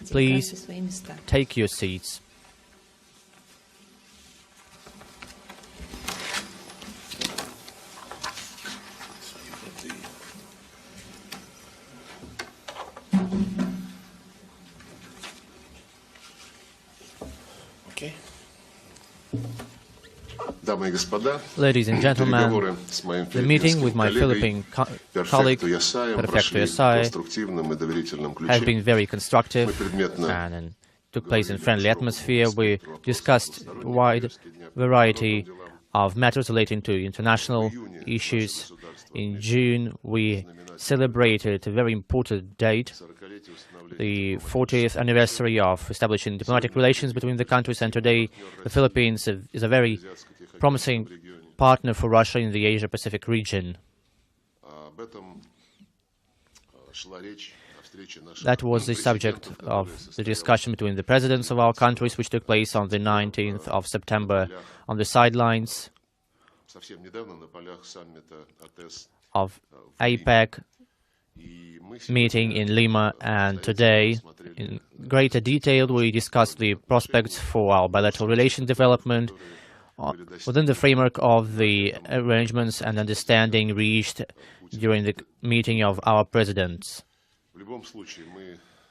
Please take your seats. Ladies and gentlemen, the meeting with my Philippine colleague, Perfecto Yasai, has been very constructive and took place in a friendly atmosphere. We discussed a wide variety of matters relating to international issues. In June, we celebrated a very important date, the 40th anniversary of establishing diplomatic relations between the countries, and today the Philippines is a very promising partner for Russia in the Asia-Pacific region. That was the subject of the discussion between the presidents of our countries, which took place on the 19th of September on the sidelines of APEC meeting in Lima, and today in greater detail we discussed the prospects for our bilateral relation development within the framework of the arrangements and understanding reached during the meeting of our presidents.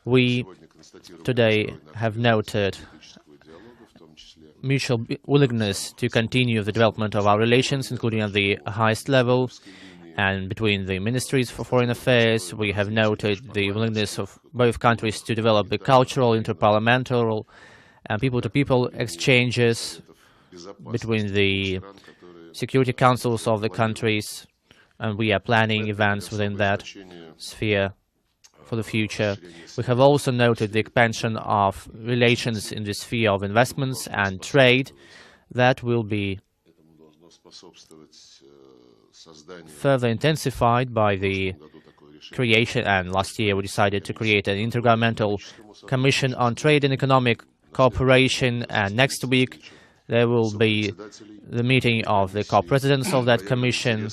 We today have noted mutual willingness to continue the development of our relations, including at the highest level and between the ministries for foreign affairs. We have noted the willingness of both countries to develop the cultural, interparliamentary, and people-to-people exchanges between the security councils of the countries, and we are planning events within that sphere for the future. We have also noted the expansion of relations in the sphere of investments and trade that will be further intensified by the creation, and last year we decided to create an intergovernmental commission on trade and economic cooperation, and next week there will be the meeting of the co-presidents of that commission.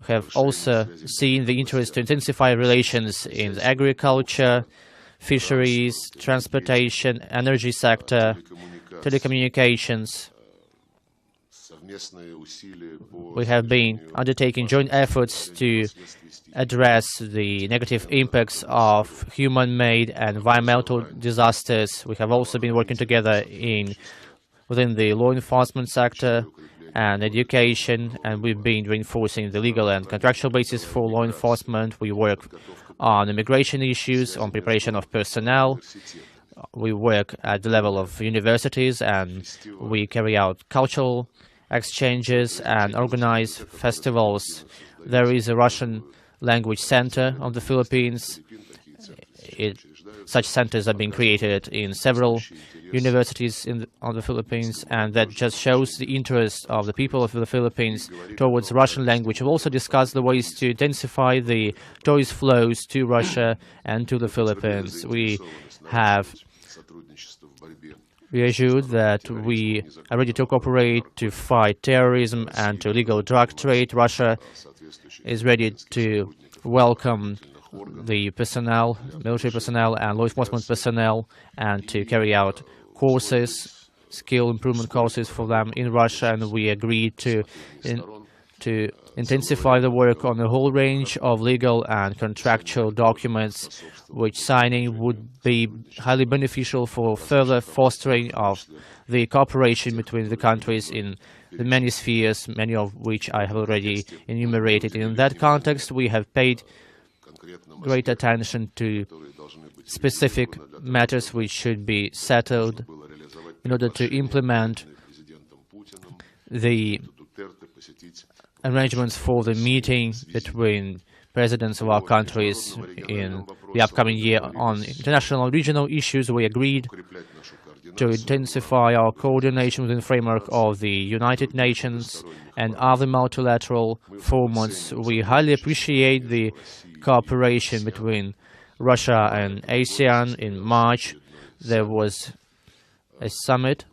We have also seen the interest to intensify relations in agriculture, fisheries, transportation, energy sector, telecommunications. We have been undertaking joint efforts to address the negative impacts of human-made and environmental disasters. We have also been working together within the law enforcement sector and education, and we've been reinforcing the legal and contractual basis for law enforcement. We work on immigration issues, on preparation of personnel. We work at the level of universities, and we carry out cultural exchanges and organize festivals. There is a Russian language center on the Philippines. Such centers are being created in several universities on the Philippines, and that just shows the interest of the people of the Philippines towards Russian language. We've also discussed the ways to intensify the tourist flows to Russia and to the Philippines. We have reassured that we are ready to cooperate to fight terrorism and to illegal drug trade. Russia is ready to welcome the personnel, military personnel and law enforcement personnel, and to carry out courses, skill improvement courses for them in Russia. And we agreed to intensify the work on a whole range of legal and contractual documents, which signing would be highly beneficial for further fostering of the cooperation between the countries in the many spheres, many of which I have already enumerated. In that context, we have paid great attention to specific matters which should be settled in order to implement the arrangements for the meeting between presidents of our countries in the upcoming year on international and regional issues. We agreed to intensify our coordination within the framework of the United Nations and other multilateral formats. We highly appreciate the cooperation between Russia and ASEAN. In March, there was a summit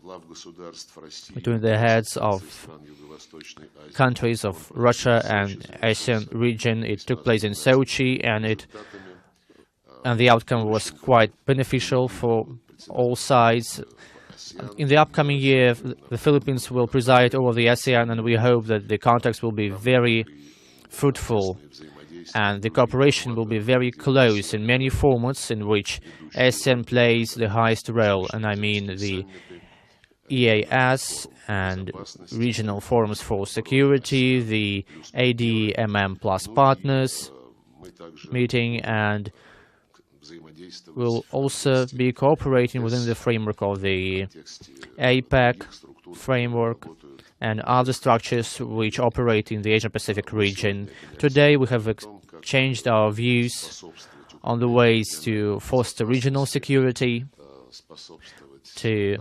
between the heads of countries of Russia and ASEAN region. It took place in Sochi, and it and the outcome was quite beneficial for all sides. In the upcoming year, the Philippines will preside over the ASEAN, and we hope that the contacts will be very fruitful and the cooperation will be very close in many formats in which ASEAN plays the highest role, and I mean the EAS and regional forums for security, the ADMM plus partners meeting, and will also be cooperating within the framework of the APEC framework and other structures which operate in the Asia-Pacific region. Today we have exchanged our views on the ways to foster regional security, to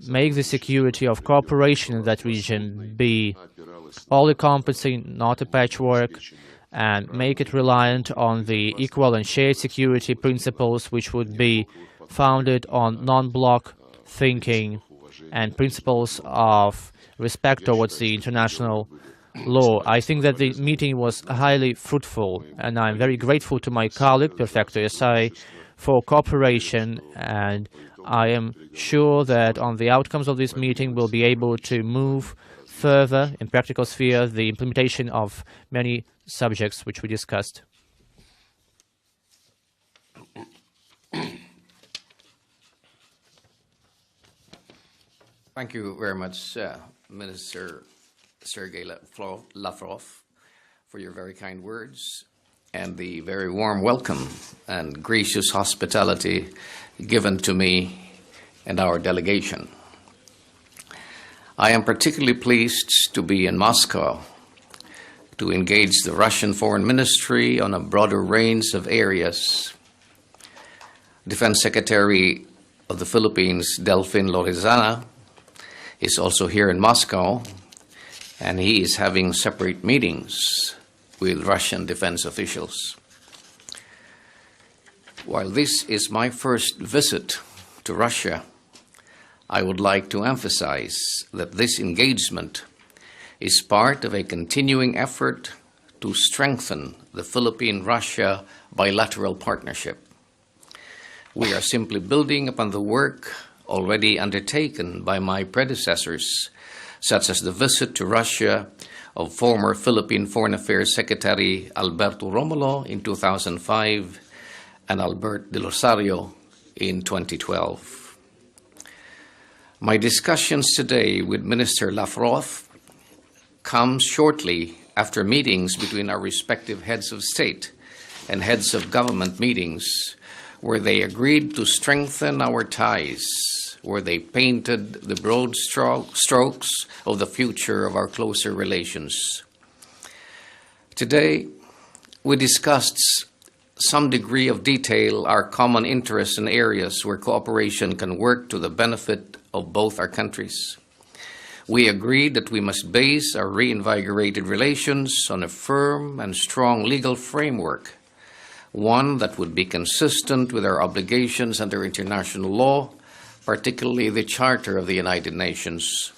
make the security of cooperation in that region be all-encompassing, not a patchwork, and make it reliant on the equal and shared security principles which would be founded on non-block thinking and principles of respect towards the international law. I think that the meeting was highly fruitful, and I'm very grateful to my colleague, Perfecto SI, for cooperation, and I am sure that on the outcomes of this meeting we'll be able to move further in practical sphere the implementation of many subjects which we discussed. Thank you very much, Minister Sergei Lavrov, for your very kind words and the very warm welcome and gracious hospitality given to me and our delegation. I am particularly pleased to be in Moscow to engage the Russian Foreign Ministry on a broader range of areas. Defense Secretary of the Philippines, Delfin Lorenzana, is also here in Moscow, and he is having separate meetings with Russian defense officials. While this is my first visit to Russia, I would like to emphasize that this engagement is part of a continuing effort to strengthen the Philippine-Russia bilateral partnership. We are simply building upon the work already undertaken by my predecessors, such as the visit to Russia of former Philippine Foreign Affairs Secretary Alberto Romulo in 2005 and Albert de Rosario in 2012. My discussions today with Minister Lavrov come shortly after meetings between our respective heads of state and heads of government meetings where they agreed to strengthen our ties, where they painted the broad strokes of the future of our closer relations. Today, we discussed some degree of detail our common interests in areas where cooperation can work to the benefit of both our countries. We agreed that we must base our reinvigorated relations on a firm and strong legal framework, one that would be consistent with our obligations under international law, particularly the Charter of the United Nations.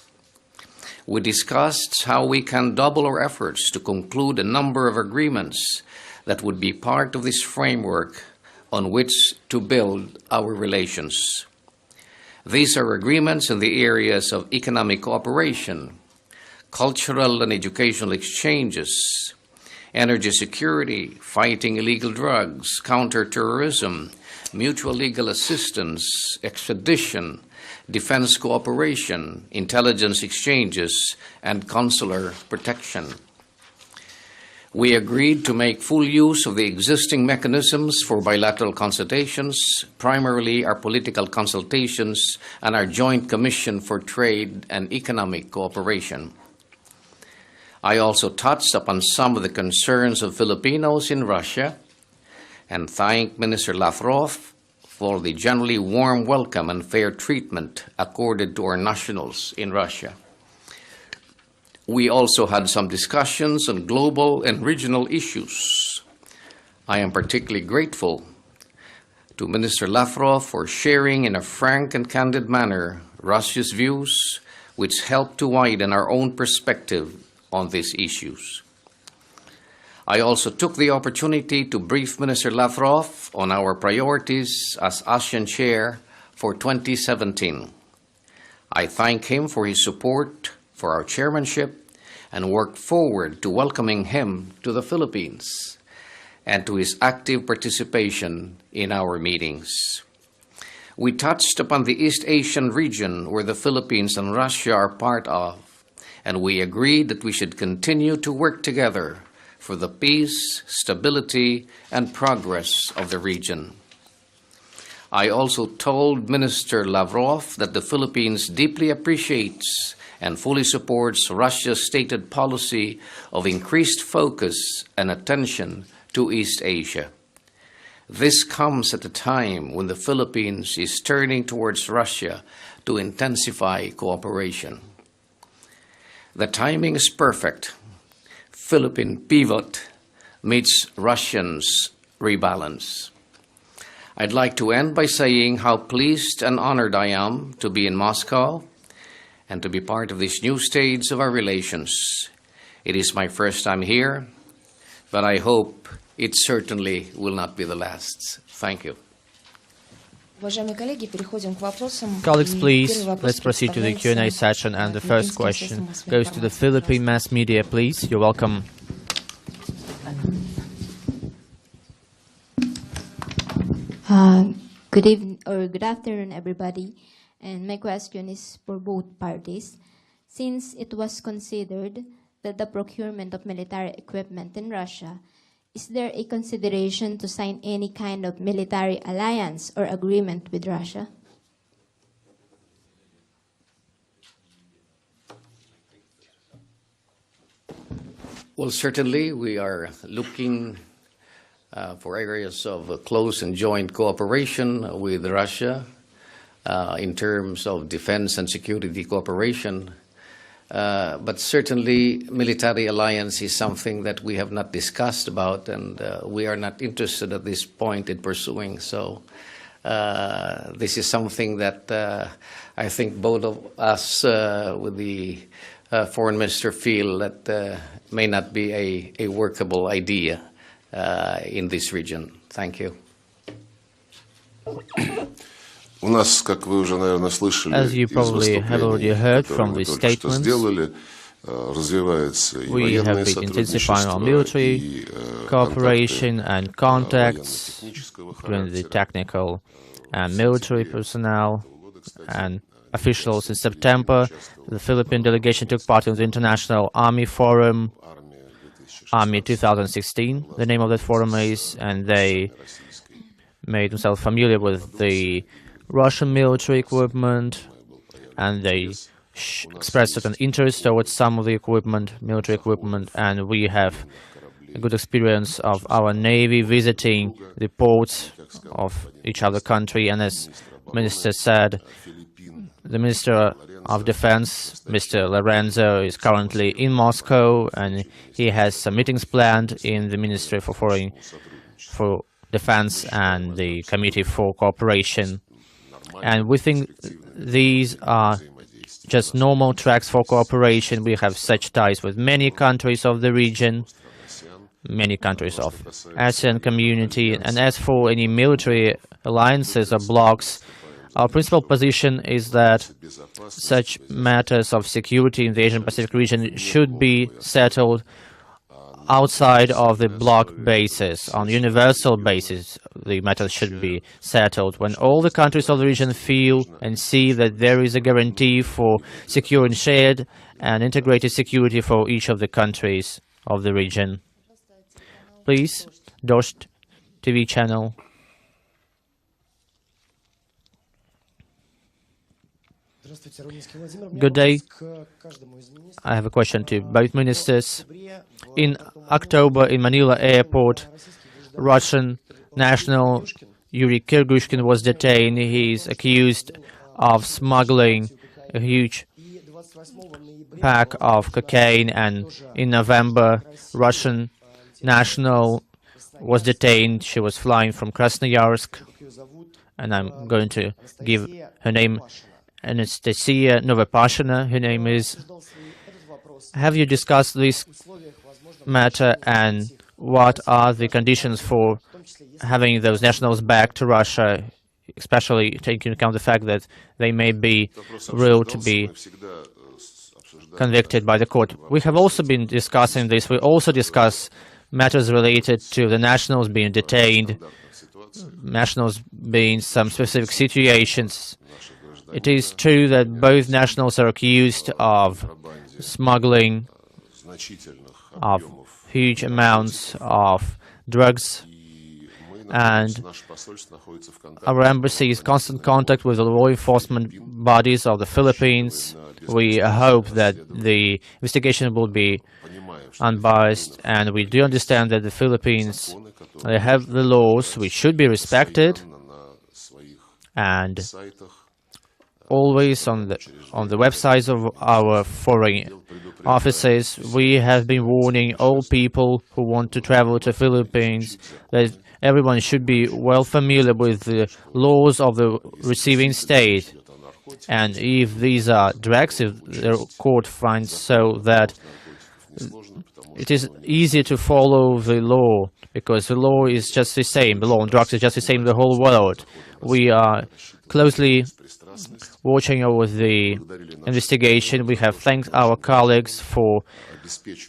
We discussed how we can double our efforts to conclude a number of agreements that would be part of this framework on which to build our relations. These are agreements in the areas of economic cooperation, cultural and educational exchanges, energy security, fighting illegal drugs, counterterrorism, mutual legal assistance, extradition, defense cooperation, intelligence exchanges, and consular protection. We agreed to make full use of the existing mechanisms for bilateral consultations, primarily our political consultations and our Joint Commission for Trade and Economic Cooperation. I also touched upon some of the concerns of Filipinos in Russia and thanked Minister Lavrov for the generally warm welcome and fair treatment accorded to our nationals in Russia. We also had some discussions on global and regional issues. I am particularly grateful to Minister Lavrov for sharing in a frank and candid manner Russia's views, which helped to widen our own perspective on these issues. I also took the opportunity to brief Minister Lavrov on our priorities as ASEAN Chair for 2017. I thank him for his support for our chairmanship and work forward to welcoming him to the Philippines and to his active participation in our meetings. We touched upon the East Asian region where the Philippines and Russia are part of, and we agreed that we should continue to work together for the peace, stability, and progress of the region. I also told Minister Lavrov that the Philippines deeply appreciates and fully supports Russia's stated policy of increased focus and attention to East Asia. This comes at a time when the Philippines is turning towards Russia to intensify cooperation. The timing is perfect. Philippine pivot meets Russians rebalance. I'd like to end by saying how pleased and honored I am to be in Moscow and to be part of this new stage of our relations. It is my first time here, but I hope it certainly will not be the last. Thank you. Colleagues, please, let's proceed to the Q&A session, and the first question goes to the Philippine mass media, please. You're welcome. Good evening or good afternoon, everybody. And my question is for both parties. Since it was considered that the procurement of military equipment in Russia, is there a consideration to sign any kind of military alliance or agreement with Russia? Well, certainly we are looking for areas of close and joint cooperation with Russia in terms of defense and security cooperation. But certainly military alliance is something that we have not discussed about, and we are not interested at this point in pursuing. So this is something that I think both of us with the foreign minister feel that may not be a workable idea in this region. Thank you. As you probably have already heard from the statements, we have been intensifying our military cooperation and contacts between the technical and military personnel and officials. In September, the Philippine delegation took part in the International Army Forum, Army 2016, the name of that forum is, and they made themselves familiar with the Russian military equipment, and they expressed certain interest towards some of the equipment, military equipment, and we have a good experience of our Navy visiting the ports of each other country. And as Minister said, the Minister of Defense, Mr. Lorenzo, is currently in Moscow, and he has some meetings planned in the Ministry for Defense and the Committee for Cooperation. And we think these are just normal tracks for cooperation. We have such ties with many countries of the region, many countries of ASEAN community. And as for any military alliances or blocs, our principal position is that such matters of security in the Asian-Pacific region should be settled outside of the bloc basis, on universal basis. The matter should be settled when all the countries of the region feel and see that there is a guarantee for secure and shared and integrated security for each of the countries of the region. Please, Dost TV channel. Good day. I have a question to both ministers. In October, in Manila airport, Russian national Yuri Kirgushkin was detained. He is accused of smuggling a huge pack of cocaine, and in November, Russian national was detained. She was flying from Krasnoyarsk, and I'm going to give her name. Anastasia Novopashina, her name is. Have you discussed this matter, and what are the conditions for having those nationals back to Russia, especially taking into account the fact that they may be ruled to be convicted by the court. We have also been discussing this. We also discuss matters related to the nationals being detained, nationals being some specific situations. It is true that both nationals are accused of smuggling of huge amounts of drugs, and our embassy is in constant contact with the law enforcement bodies of the Philippines. We hope that the investigation will be unbiased, and we do understand that the Philippines, they have the laws which should be respected, and always on the websites of our foreign offices, we have been warning all people who want to travel to Philippines that everyone should be well familiar with the laws of the receiving state. And if these are drugs, if the court finds so that it is easier to follow the law, because the law is just the same. The law on drugs is just the same in the whole world. We are closely watching over the investigation. We have thanked our colleagues for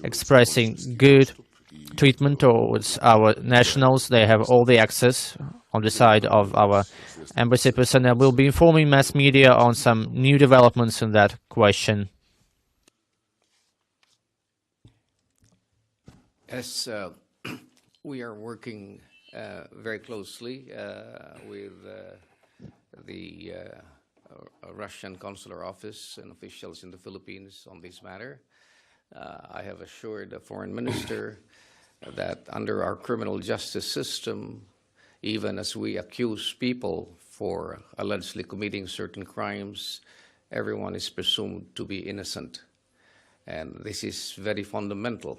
expressing good treatment towards our nationals. They have all the access on the side of our embassy personnel. We'll be informing mass media on some new developments in that question. As we are working very closely with the Russian consular office and officials in the Philippines on this matter, I have assured the foreign minister that under our criminal justice system, even as we accuse people for allegedly committing certain crimes, everyone is presumed to be innocent. And this is very fundamental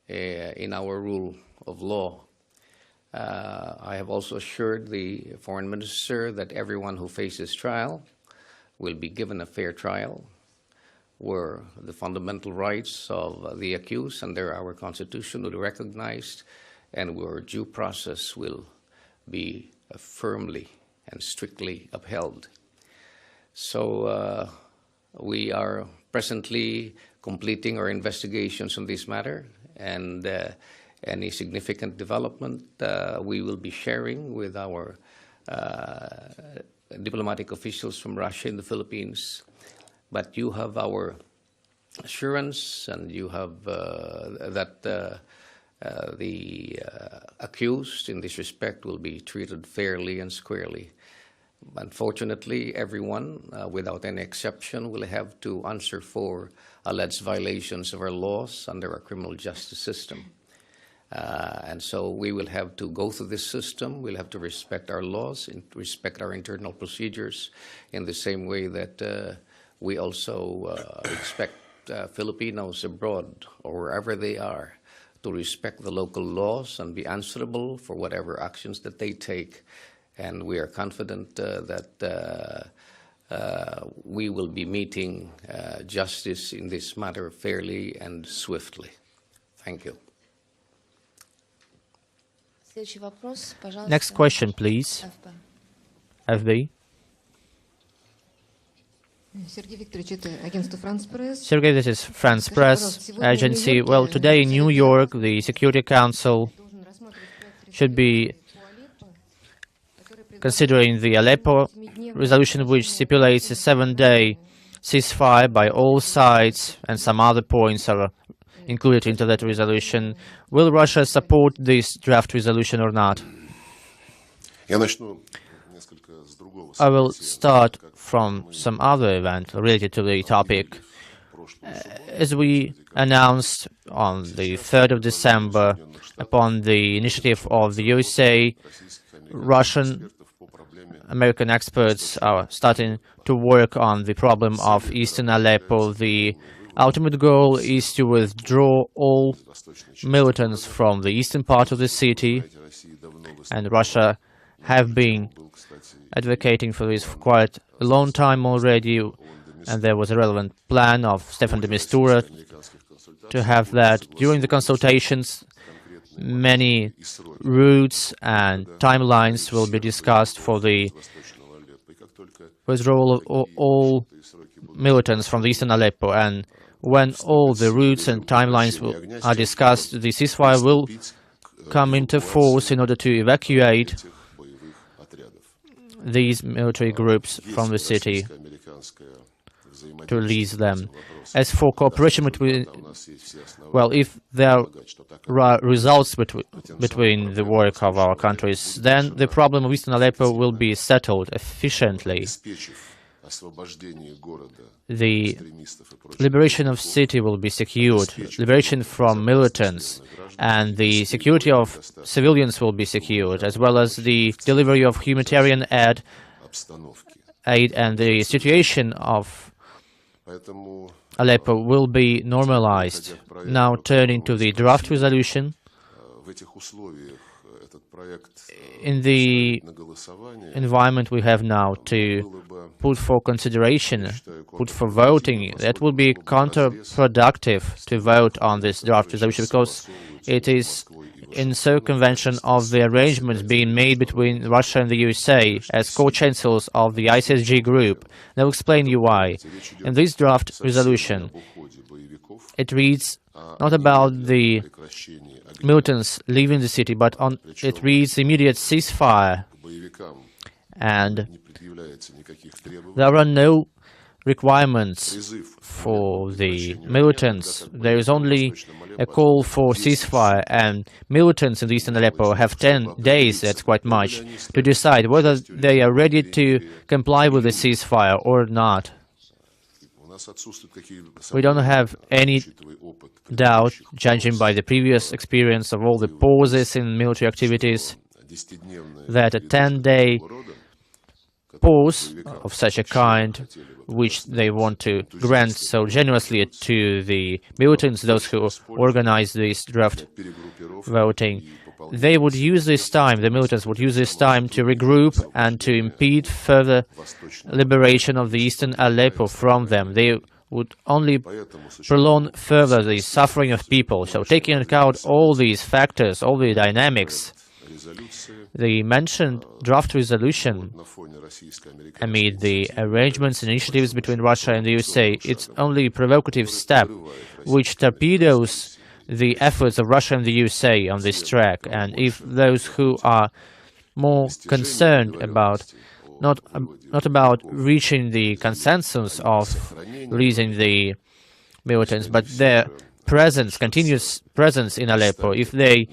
in our rule of law. I have also assured the foreign minister that everyone who faces trial will be given a fair trial, where the fundamental rights of the accused under our Constitution will be recognized, and where due process will be firmly and strictly upheld. So we are presently completing our investigations on this matter, and any significant development we will be sharing with our diplomatic officials from Russia in the Philippines. But you have our assurance, and you have that the accused in this respect will be treated fairly and squarely. Unfortunately, everyone, without any exception, will have to answer for alleged violations of our laws under our criminal justice system. And so we will have to go through this system. We'll have to respect our laws, and respect our internal procedures in the same way that we also expect Filipinos abroad or wherever they are to respect the local laws and be answerable for whatever actions that they take. And we are confident that we will be meeting justice in this matter fairly and swiftly. Thank you. Next question, please. FB. Sergey, this is France Press Agency. Well, today in New York, the Security Council should be considering the Aleppo resolution, which stipulates a 7-day ceasefire by all sides, and some other points are included into that resolution. Will Russia support this draft resolution or not? I will start from some other event related to the topic. As we announced on the 3rd of December, upon the initiative of the USA, Russian American experts are starting to work on the problem of eastern Aleppo. The ultimate goal is to withdraw all militants from the eastern part of the city, and Russia have been advocating for this for quite a long time already, and there was a relevant plan of Stefan de Mistura to have that. During the consultations, Many routes and timelines will be discussed for the withdrawal of all militants from the eastern Aleppo. And when all the routes and timelines are discussed, the ceasefire will come into force in order to evacuate these military groups from the city, to release them. As for cooperation between, well, if there are results between the work of our countries, then the problem of eastern Aleppo will be settled efficiently. The liberation of city will be secured, liberation from militants, and the security of civilians will be secured, as well as the delivery of humanitarian aid, and the situation of Aleppo will be normalized. Now turning to the draft resolution, in the environment we have now to put for consideration, put for voting, that will be counterproductive to vote on this draft resolution, because it is in circumvention of the arrangements being made between Russia and the USA as co-chancellors of the ICSG group. And I'll explain you why. In this draft resolution, it reads not about the militants leaving the city, but it reads immediate ceasefire. And there are no requirements for the militants. There is only a call for ceasefire, and militants in eastern Aleppo have 10 days, that's quite much, to decide whether they are ready to comply with the ceasefire or not. We don't have any doubt, judging by the previous experience of all the pauses in military activities, that a 10-day pause of such a kind, which they want to grant so generously to the militants, those who organize this draft voting, they would use this time, the militants would use this time to regroup and to impede further liberation of the eastern Aleppo from them. They would only prolong further the suffering of people. So taking into account all these factors, all the dynamics, the mentioned draft resolution, amid the arrangements and initiatives between Russia and the USA, it's only a provocative step which torpedoes the efforts of Russia and the USA on this track. And if those who are more concerned about not about reaching the consensus of releasing the militants, but their presence, continuous presence in Aleppo, if they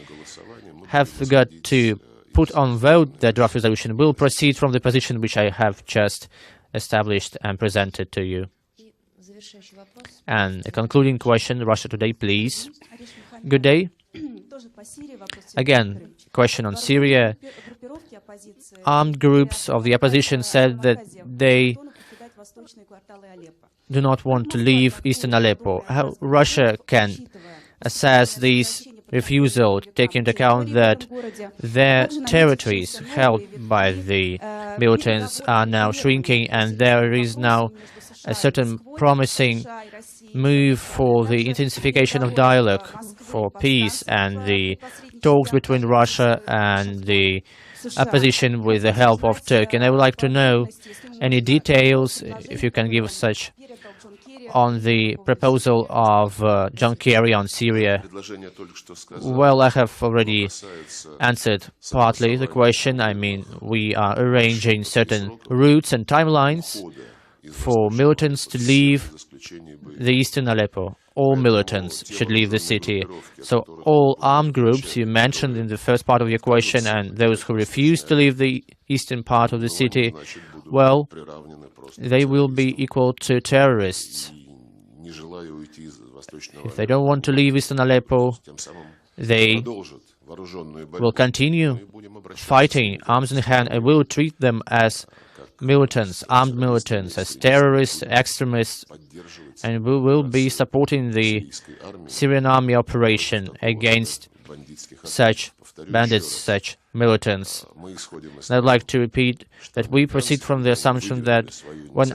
have got to put on vote the draft resolution, will proceed from the position which I have just established and presented to you. And a concluding question, Russia Today, please. Good day. Again, question on Syria. Armed groups of the opposition said that they do not want to leave eastern Aleppo. How Russia can assess these refusal, taking into account that their territories held by the militants are now shrinking, and there is now a certain promising move for the intensification of dialogue for peace and the talks between Russia and the opposition with the help of Turkey. And I would like to know any details, if you can give such, on the proposal of John Kerry on Syria. Well, I have already answered partly the question. I mean, we are arranging certain routes and timelines for militants to leave the eastern Aleppo. All militants should leave the city. So all armed groups you mentioned in the first part of your question, and those who refuse to leave the eastern part of the city, well, they will be equal to terrorists. If they don't want to leave eastern Aleppo, they will continue fighting arms in hand, and we will treat them as militants, armed militants, as terrorists, extremists, and we will be supporting the Syrian army operation against such bandits, such militants. And I'd like to repeat that we proceed from the assumption that when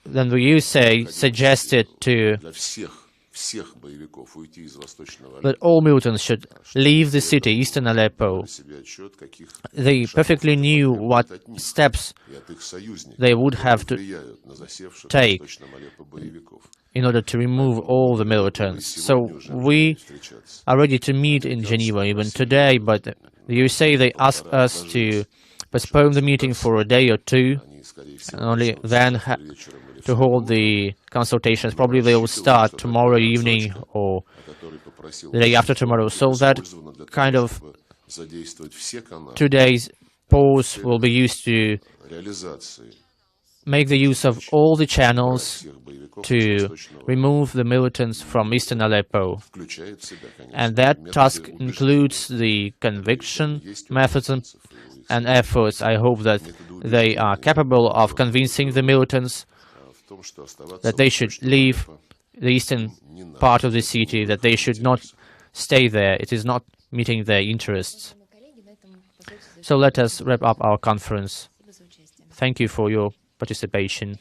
the USA suggested to that all militants should leave the city, eastern Aleppo. They perfectly knew what steps they would have to take in order to remove all the militants. So we are ready to meet in Geneva even today, but the USA, they asked us to postpone the meeting for a day or two, and only then to hold the consultations. Probably they will start tomorrow evening or the day after tomorrow. So that kind of 2 days pause will be used to make the use of all the channels to remove the militants from eastern Aleppo. And that task includes the conviction methods and efforts. I hope that they are capable of convincing the militants that they should leave the eastern part of the city, that they should not stay there. It is not meeting their interests. So let us wrap up our conference. Thank you for your participation.